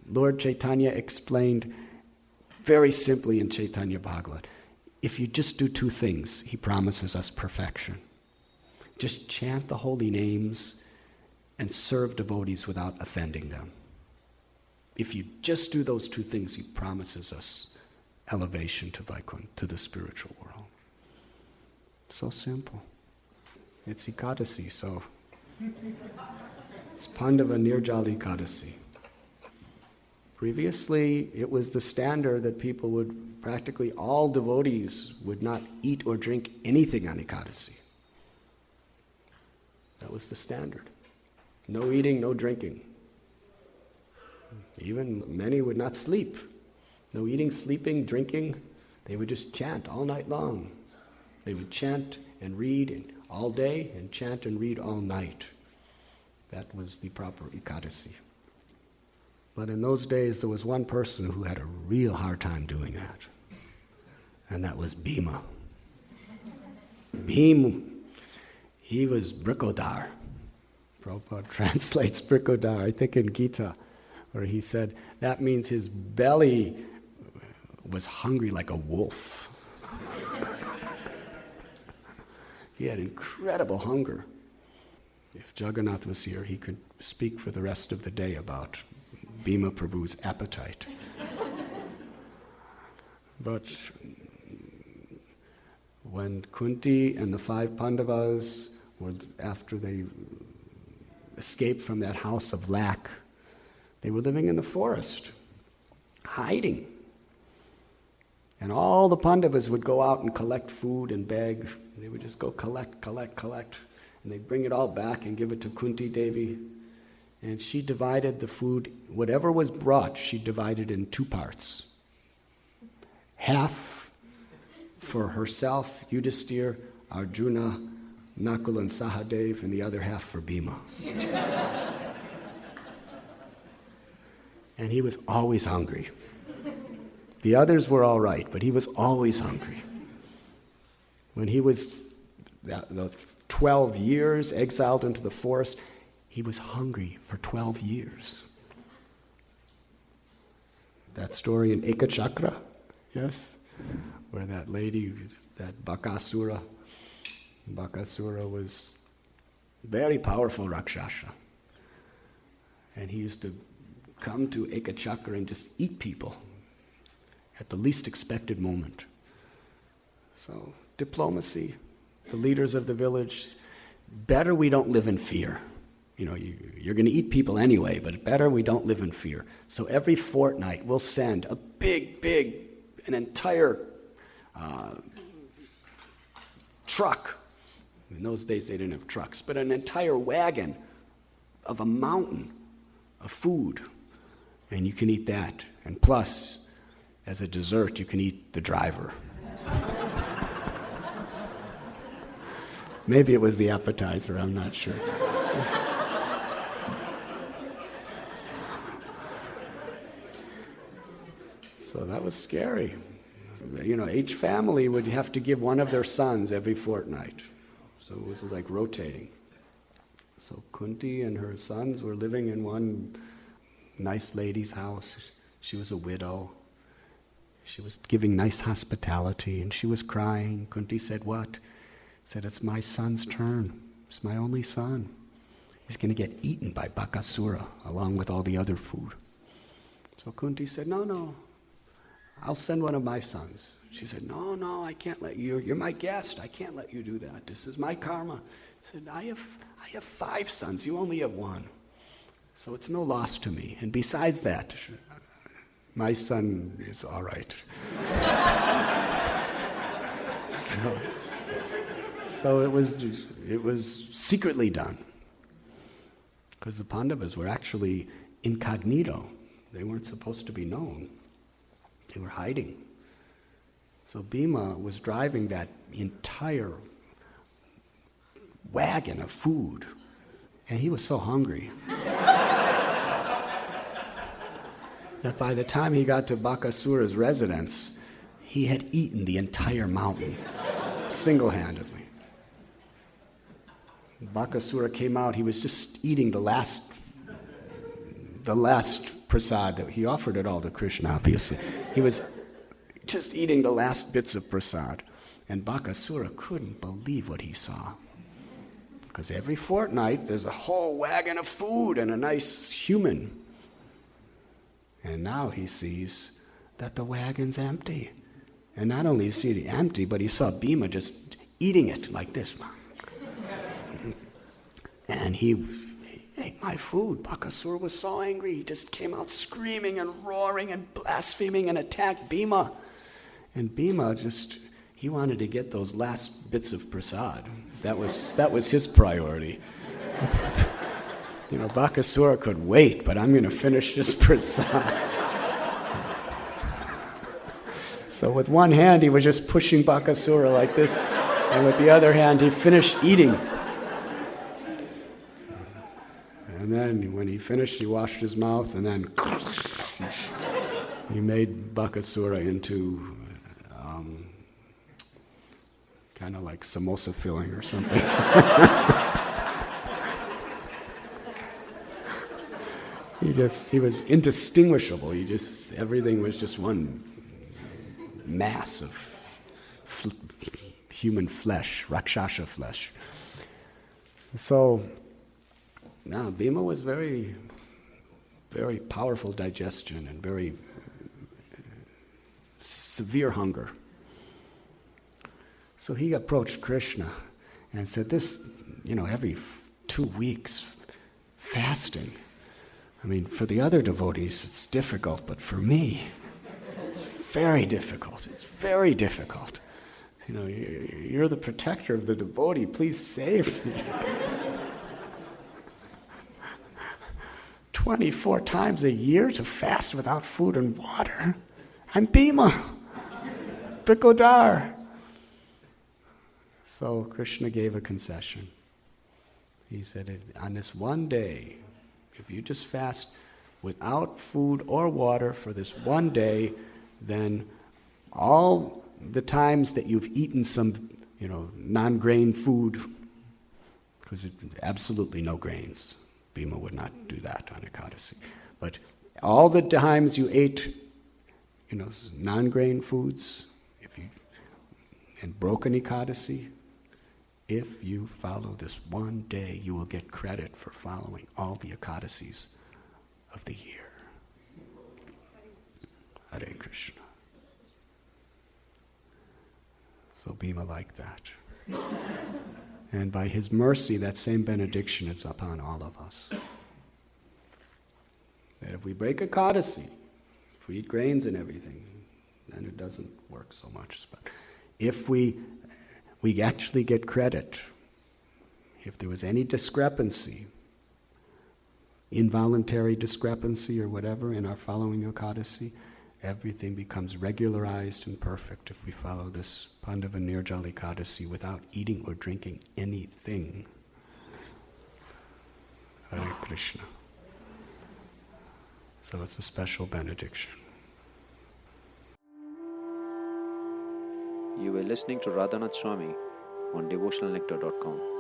Lord Chaitanya explained very simply in Chaitanya Bhagavat, if you just do two things, he promises us perfection. Just chant the holy names and serve devotees without offending them. If you just do those two things, he promises us elevation to Vaikuntha, to the spiritual world. So simple. It's Ekadasi, so it's Pandava Nirjal Ekadsasi. Previously, it was the standard that people would, practically all devotees would not eat or drink anything on Ekadsasi. That was the standard. No eating, no drinking. Even many would not sleep. No eating, sleeping, drinking. They would just chant all night long. They would chant and read all day and chant and read all night. That was the proper Ekadsasi. But in those days, there was one person who had a real hard time doing that. And that was Bhima. He was Brikodar. Prabhupada translates Brikodar, I think in Gita, where he said that means his belly was hungry like a wolf. He had incredible hunger. If Jagannath was here, he could speak for the rest of the day about Bhima Prabhu's appetite. But when Kunti and the 5 Pandavas were, after they escaped from that house of lack, they were living in the forest, hiding. And all the Pandavas would go out and collect food and beg. They would just go collect. And they'd bring it all back and give it to Kunti Devi. And she divided the food, whatever was brought, she divided in 2 parts. Half for herself, Yudhisthira, Arjuna, Nakul and Sahadev, and the other half for Bhima. And he was always hungry. The others were all right, but he was always hungry. When he was the 12 years exiled into the forest, he was hungry for 12 years. That story in Ekachakra, yes? Where that lady, that Bakasura was very powerful Rakshasa. And he used to come to Ekachakra and just eat people at the least expected moment. So, diplomacy, the leaders of the village, better we don't live in fear. You know, you're going to eat people anyway, but better we don't live in fear. So every fortnight we'll send a an entire truck. In those days they didn't have trucks, but an entire wagon of a mountain of food. And you can eat that. And plus, as a dessert, you can eat the driver. Maybe it was the appetizer, I'm not sure. So that was scary. You know, each family would have to give one of their sons every fortnight. So it was like rotating. So Kunti and her sons were living in one nice lady's house. She was a widow. She was giving nice hospitality, and she was crying. Kunti said, "What?" Said, "It's my son's turn. It's my only son. He's going to get eaten by Bakasura along with all the other food." So Kunti said, No, I'll send one of my sons. She said, No, I can't let you. You're my guest. I can't let you do that. This is my karma. He said, I have 5 sons. You only have 1. So it's no loss to me. And besides that, my son is all right. So it was secretly done. Because the Pandavas were actually incognito. They weren't supposed to be known. They were hiding. So Bhima was driving that entire wagon of food, and he was so hungry that by the time he got to Bakasura's residence, he had eaten the entire mountain, single-handedly. Bakasura came out, he was just eating the last prasad that he offered it all to Krishna, obviously. He was just eating the last bits of prasad. And Bakasura couldn't believe what he saw. Because every fortnight there's a whole wagon of food and a nice human. And now he sees that the wagon's empty. And not only is he empty, but he saw Bhima just eating it like this. And he ate my food. Bakasura was so angry, he just came out screaming and roaring and blaspheming and attacked Bhima. And Bhima he wanted to get those last bits of prasad. That was his priority. Bakasura could wait, but I'm going to finish this prasad. So with one hand, he was just pushing Bakasura like this, and with the other hand, he finished eating. And then when he finished, he washed his mouth, and then he made Bakasura into kind of like samosa filling or something. He was indistinguishable. Everything was just one mass of human flesh, rakshasa flesh. So now Bhima was very, very powerful digestion and very severe hunger. So he approached Krishna and said, this, every 2 weeks fasting. I mean, for the other devotees, it's difficult, but for me, it's very difficult. It's very difficult. You're the protector of the devotee. Please save me. 24 times a year to fast without food and water. I'm Bhima, Brikodar. So Krishna gave a concession. He said, on this one day, if you just fast without food or water for this one day, then all the times that you've eaten some, non-grain food, because absolutely no grains, Bhima would not do that on Ekadsasi. But all the times you ate, non-grain foods, and broken Ekadsasi, if you follow this one day, you will get credit for following all the Ekadasis of the year. Hare Krishna. So Bhima liked that. And by his mercy, that same benediction is upon all of us. That if we break Ekadasi, if we eat grains and everything, then it doesn't work so much. But if we actually get credit. If there was any discrepancy, involuntary discrepancy or whatever in our following Ekadsasi, everything becomes regularized and perfect if we follow this Pandava Nirjal Ekadsasi without eating or drinking anything. Hare Krishna. So it's a special benediction. You were listening to Radhanath Swami on devotionalnectar.com.